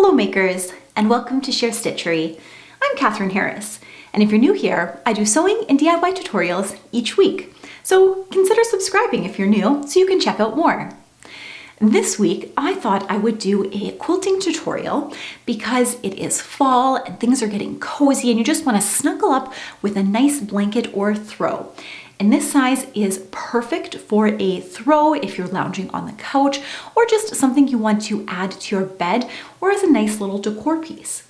Hello makers, and welcome to Share Stitchery. I'm Catherine Harris, and if you're new here, I do sewing and DIY tutorials each week. So consider subscribing if you're new so you can check out more. This week, I thought I would do a quilting tutorial because it is fall and things are getting cozy and you just want to snuggle up with a nice blanket or throw. And this size is perfect for a throw if you're lounging on the couch or just something you want to add to your bed or as a nice little decor piece.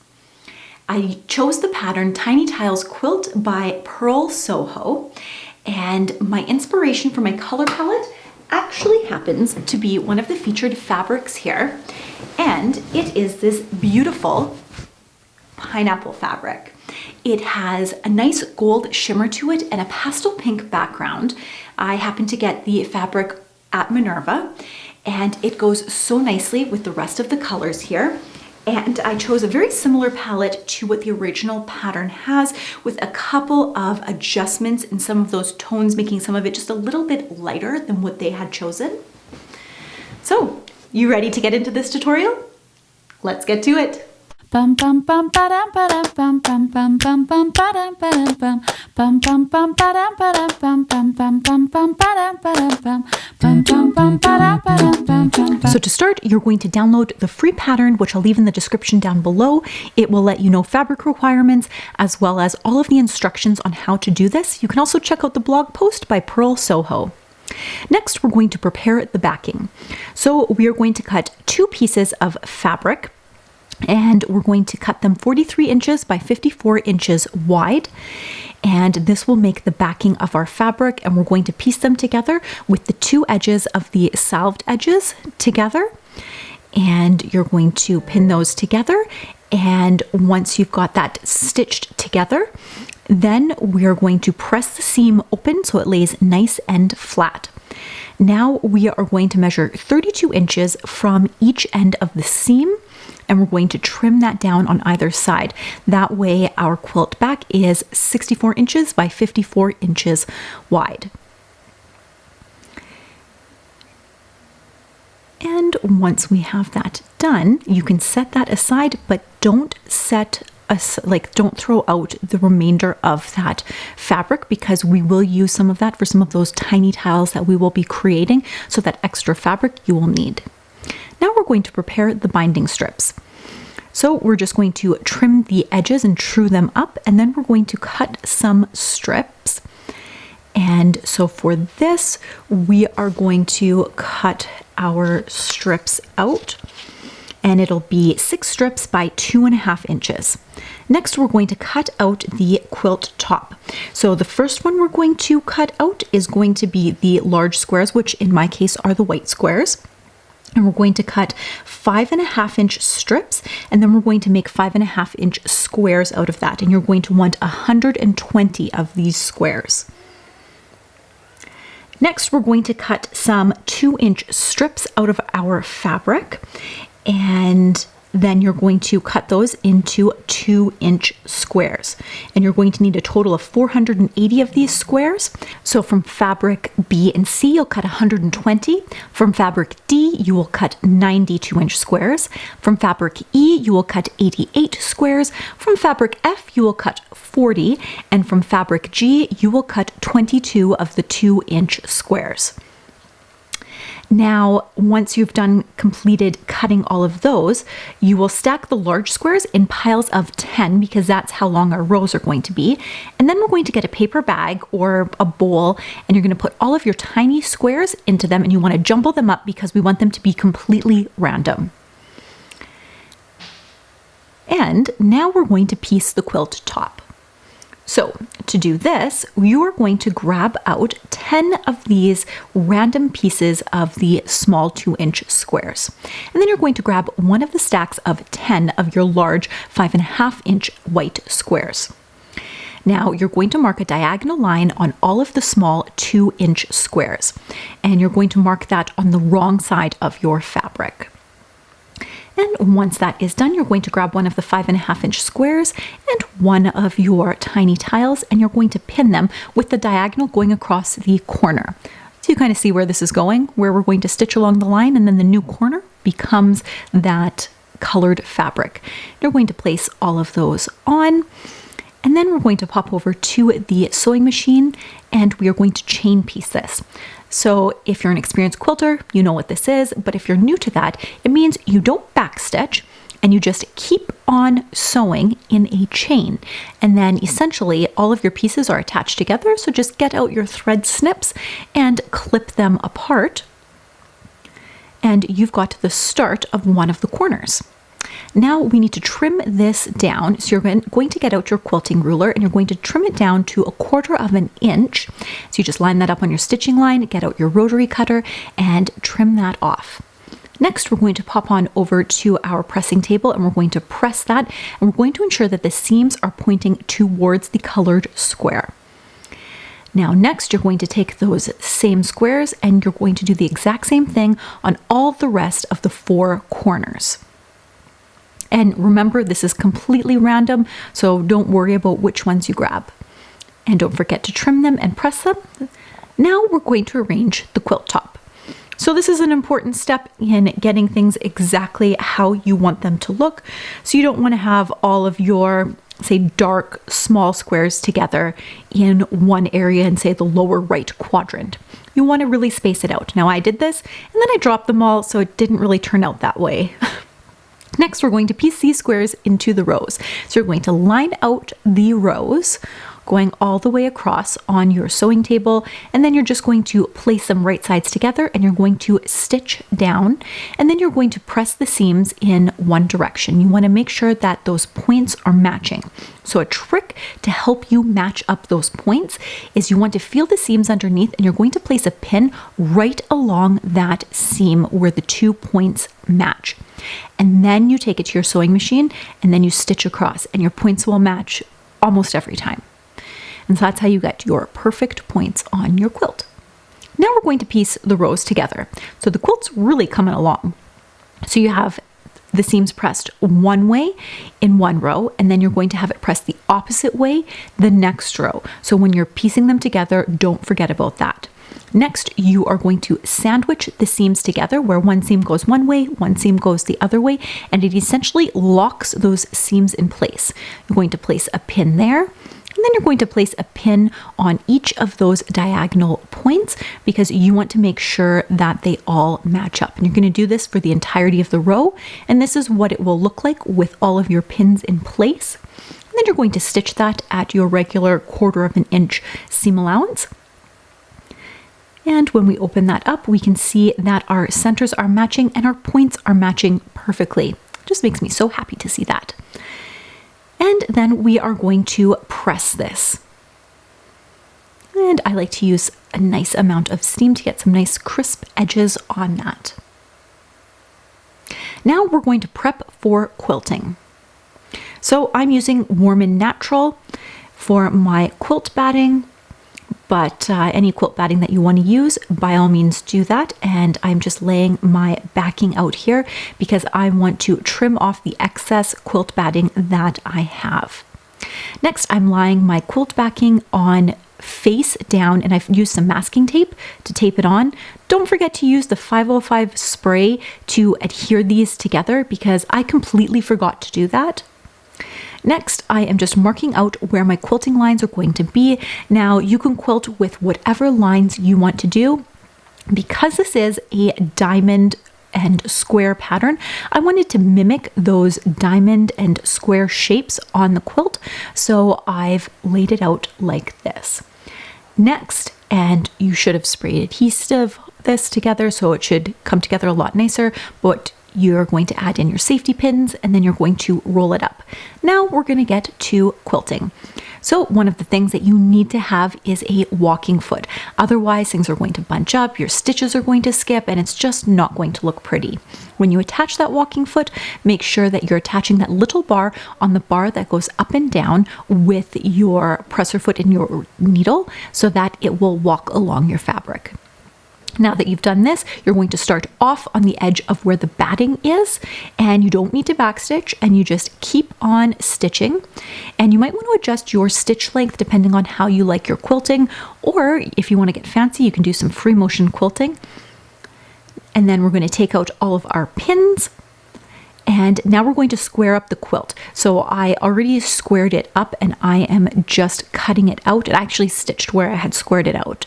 I chose the pattern Tiny Tiles Quilt by Purl Soho, and my inspiration for my color palette actually happens to be one of the featured fabrics here, and it is this beautiful pineapple fabric. It has a nice gold shimmer to it and a pastel pink background. I happen to get the fabric at Minerva, and it goes so nicely with the rest of the colors here. And I chose a very similar palette to what the original pattern has, with a couple of adjustments in some of those tones, making some of it just a little bit lighter than what they had chosen. So, you ready to get into this tutorial? Let's get to it. Bum bum bum ba-dum ba-dum bum bum bum bum bum ba-dum ba-dum bum bum bum bum ba-dum ba-dum bum bum bum bum bum ba-dum ba-dum bum bum bum bum ba-dum ba-dum bum bum. So to start, you're going to download the free pattern, which I'll leave in the description down below. It will let you know fabric requirements as well as all of the instructions on how to do this. You can also check out the blog post by Purl Soho. Next, we're going to prepare the backing. So we are going to cut 2 pieces of fabric, and we're going to cut them 43 inches by 54 inches wide. And this will make the backing of our fabric, and we're going to piece them together with the 2 edges of the salved edges together. And you're going to pin those together. And once you've got that stitched together, then we're going to press the seam open so it lays nice and flat. Now we are going to measure 32 inches from each end of the seam, and we're going to trim that down on either side. That way our quilt back is 64 inches by 54 inches wide. And once we have that done, you can set that aside, but don't throw out the remainder of that fabric, because we will use some of that for some of those tiny tiles that we will be creating, so that extra fabric you will need. Now we're going to prepare the binding strips. So we're just going to trim the edges and true them up, and then we're going to cut some strips. And so for this, we are going to cut our strips out, and it'll be 6 strips by 2.5 inches. Next, we're going to cut out the quilt top. So the first one we're going to cut out is going to be the large squares, which in my case are the white squares. And we're going to cut 5.5 inch strips, and then we're going to make 5.5 inch squares out of that. And you're going to want 120 of these squares. Next, we're going to cut some 2-inch strips out of our fabric, and then you're going to cut those into 2-inch squares. And you're going to need a total of 480 of these squares. So from fabric B and C, you'll cut 120. From fabric D, you will cut 90 2-inch squares. From fabric E, you will cut 88 squares. From fabric F, you will cut 40. And from fabric G, you will cut 22 of the 2-inch squares. Now, once you've completed cutting all of those, you will stack the large squares in piles of 10, because that's how long our rows are going to be. And then we're going to get a paper bag or a bowl, and you're going to put all of your tiny squares into them, and you want to jumble them up because we want them to be completely random. And now we're going to piece the quilt top. So to do this, you are going to grab out 10 of these random pieces of the small 2-inch squares. And then you're going to grab one of the stacks of 10 of your large 5.5 inch white squares. Now you're going to mark a diagonal line on all of the small 2-inch squares. And you're going to mark that on the wrong side of your fabric. And once that is done, you're going to grab one of the 5.5 inch squares and one of your tiny tiles, and you're going to pin them with the diagonal going across the corner. So you kind of see where this is going, where we're going to stitch along the line, and then the new corner becomes that colored fabric. You're going to place all of those on, and then we're going to pop over to the sewing machine and we are going to chain piece this. So if you're an experienced quilter, you know what this is, but if you're new to that, it means you don't backstitch and you just keep on sewing in a chain. And then essentially all of your pieces are attached together. So just get out your thread snips and clip them apart. And you've got the start of one of the corners. Now we need to trim this down. So you're going to get out your quilting ruler and you're going to trim it down to 1/4 of an inch. So you just line that up on your stitching line, get out your rotary cutter and trim that off. Next, we're going to pop on over to our pressing table and we're going to press that, and we're going to ensure that the seams are pointing towards the colored square. Now next, you're going to take those same squares and you're going to do the exact same thing on all the rest of the 4 corners. And remember, this is completely random, so don't worry about which ones you grab. And don't forget to trim them and press them. Now we're going to arrange the quilt top. So this is an important step in getting things exactly how you want them to look. So you don't want to have all of your, say, dark small squares together in one area and say the lower right quadrant. You want to really space it out. Now I did this and then I dropped them all, so it didn't really turn out that way. Next, we're going to piece these squares into the rows. So you're going to line out the rows, going all the way across on your sewing table, and then you're just going to place them right sides together and you're going to stitch down, and then you're going to press the seams in one direction. You want to make sure that those points are matching. So a trick to help you match up those points is you want to feel the seams underneath and you're going to place a pin right along that seam where the 2 points match. And then you take it to your sewing machine and then you stitch across and your points will match almost every time. And so that's how you get your perfect points on your quilt. Now we're going to piece the rows together. So the quilt's really coming along. So you have the seams pressed one way in one row, and then you're going to have it pressed the opposite way the next row. So when you're piecing them together, don't forget about that. Next, you are going to sandwich the seams together where one seam goes one way, one seam goes the other way, and it essentially locks those seams in place. You're going to place a pin there, and then you're going to place a pin on each of those diagonal points because you want to make sure that they all match up. And you're going to do this for the entirety of the row, and this is what it will look like with all of your pins in place. And then you're going to stitch that at your regular 1/4 of an inch seam allowance. And when we open that up, we can see that our centers are matching and our points are matching perfectly. It just makes me so happy to see that. And then we are going to press this. And I like to use a nice amount of steam to get some nice crisp edges on that. Now we're going to prep for quilting. So I'm using Warm and Natural for my quilt batting. But any quilt batting that you want to use, by all means do that. And I'm just laying my backing out here because I want to trim off the excess quilt batting that I have. Next, I'm lying my quilt backing on face down, and I've used some masking tape to tape it on. Don't forget to use the 505 spray to adhere these together because I completely forgot to do that. Next, I am just marking out where my quilting lines are going to be. Now, you can quilt with whatever lines you want to do. Because this is a diamond and square pattern, I wanted to mimic those diamond and square shapes on the quilt, so I've laid it out like this. Next, and you should have sprayed adhesive this together so it should come together a lot nicer, but you're going to add in your safety pins and then you're going to roll it up. Now we're going to get to quilting. So one of the things that you need to have is a walking foot. Otherwise, things are going to bunch up, your stitches are going to skip, and it's just not going to look pretty. When you attach that walking foot, make sure that you're attaching that little bar on the bar that goes up and down with your presser foot and your needle so that it will walk along your fabric. Now that you've done this, you're going to start off on the edge of where the batting is, and you don't need to backstitch, and you just keep on stitching. And you might want to adjust your stitch length depending on how you like your quilting, or if you want to get fancy, you can do some free motion quilting. And then we're going to take out all of our pins, And now we're going to square up the quilt. So I already squared it up and I am just cutting it out. It actually stitched where I had squared it out.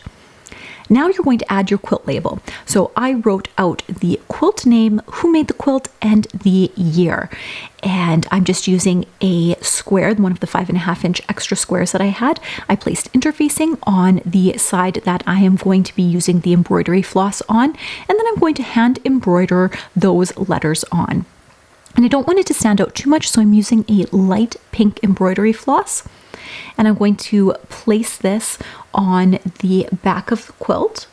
Now you're going to add your quilt label. So I wrote out the quilt name, who made the quilt, and the year. And I'm just using a square, one of the 5.5-inch extra squares that I had. I placed interfacing on the side that I am going to be using the embroidery floss on. And then I'm going to hand embroider those letters on. And I don't want it to stand out too much, so I'm using a light pink embroidery floss. And I'm going to place this on the back of the quilt.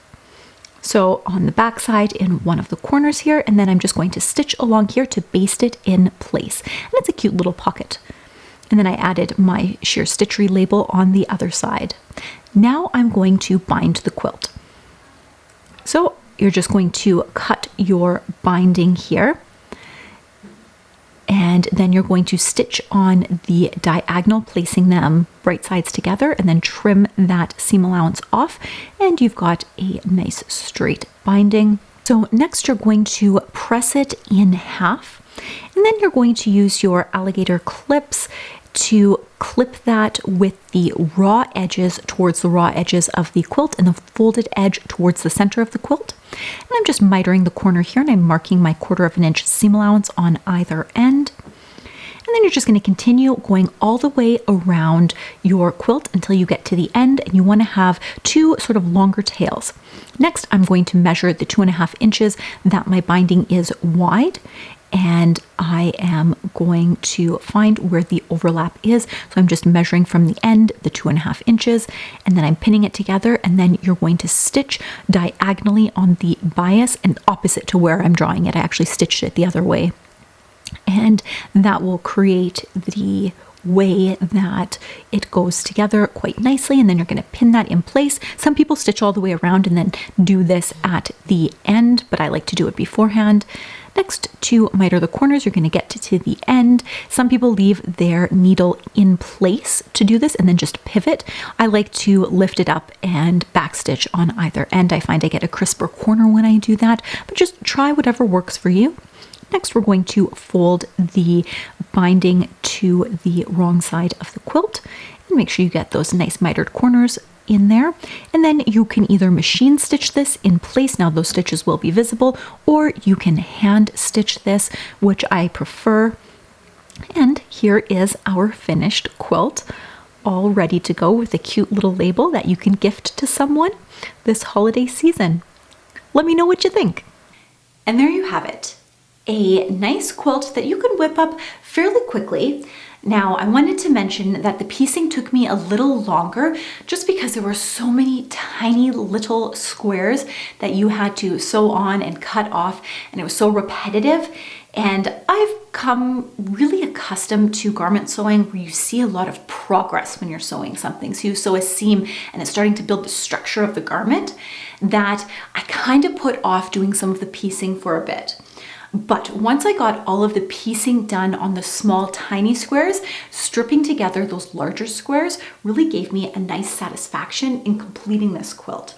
So on the back side in one of the corners here, and then I'm just going to stitch along here to baste it in place. And it's a cute little pocket. And then I added my sheer Stitchery label on the other side. Now I'm going to bind the quilt. So you're just going to cut your binding here. And then you're going to stitch on the diagonal, placing them right sides together, and then trim that seam allowance off, and you've got a nice straight binding. So next you're going to press it in half, and then you're going to use your alligator clips to clip that with the raw edges towards the raw edges of the quilt and the folded edge towards the center of the quilt. And I'm just mitering the corner here, and I'm marking my 1/4 inch seam allowance on either end. And then you're just going to continue going all the way around your quilt until you get to the end, and you want to have 2 sort of longer tails. Next, I'm going to measure the 2.5 inches that my binding is wide, and I am going to find where the overlap is. So I'm just measuring from the end, the 2.5 inches, and then I'm pinning it together, and then you're going to stitch diagonally on the bias and opposite to where I'm drawing it. I actually stitched it the other way. And that will create the way that it goes together quite nicely, and then you're going to pin that in place. Some people stitch all the way around and then do this at the end, but I like to do it beforehand. Next, to miter the corners, you're going to get to the end. Some people leave their needle in place to do this and then just pivot. I like to lift it up and backstitch on either end. I find I get a crisper corner when I do that, but just try whatever works for you. Next, we're going to fold the binding to the wrong side of the quilt and make sure you get those nice mitered corners in there. And then you can either machine stitch this in place, now those stitches will be visible, or you can hand stitch this, which I prefer. And here is our finished quilt, all ready to go with a cute little label that you can gift to someone this holiday season. Let me know what you think. And there you have it. A nice quilt that you can whip up fairly quickly. Now, I wanted to mention that the piecing took me a little longer just because there were so many tiny little squares that you had to sew on and cut off, and it was so repetitive. And I've come really accustomed to garment sewing where you see a lot of progress when you're sewing something. So you sew a seam and it's starting to build the structure of the garment, that I kind of put off doing some of the piecing for a bit. But once I got all of the piecing done on the small tiny squares, stripping together those larger squares really gave me a nice satisfaction in completing this quilt.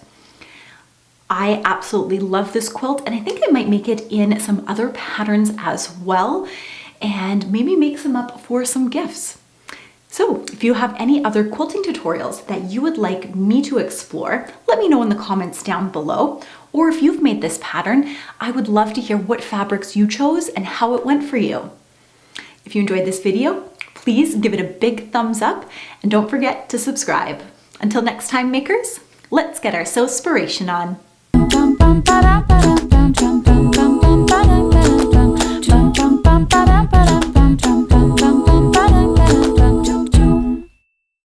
I absolutely love this quilt, and I think I might make it in some other patterns as well, and maybe make some up for some gifts. So if you have any other quilting tutorials that you would like me to explore, let me know in the comments down below. Or if you've made this pattern, I would love to hear what fabrics you chose and how it went for you. If you enjoyed this video, please give it a big thumbs up and don't forget to subscribe. Until next time, makers, let's get our sewspiration on.